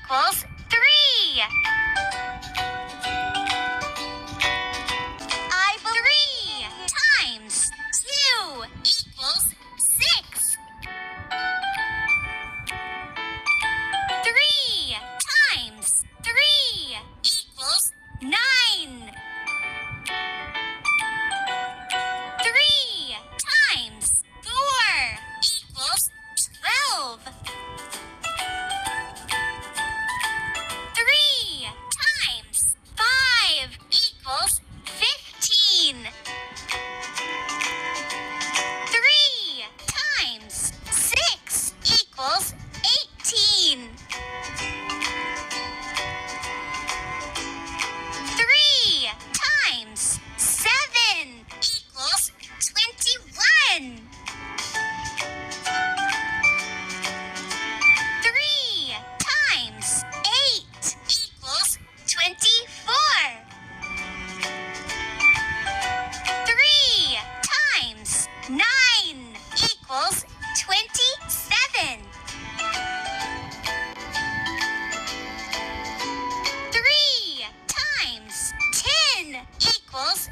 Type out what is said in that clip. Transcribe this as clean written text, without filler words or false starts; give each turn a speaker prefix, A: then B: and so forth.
A: equals 3. I believe 3 times 2 equals 6. 3 times 3 equals 9. 3 times 4 equals 12. 3 times 5 equals 15. 3 times 6 equals 18. 3 times 7 equals 21. 3 times 8 equals 24. 3 times 9 equals 27. 3 times 10 equals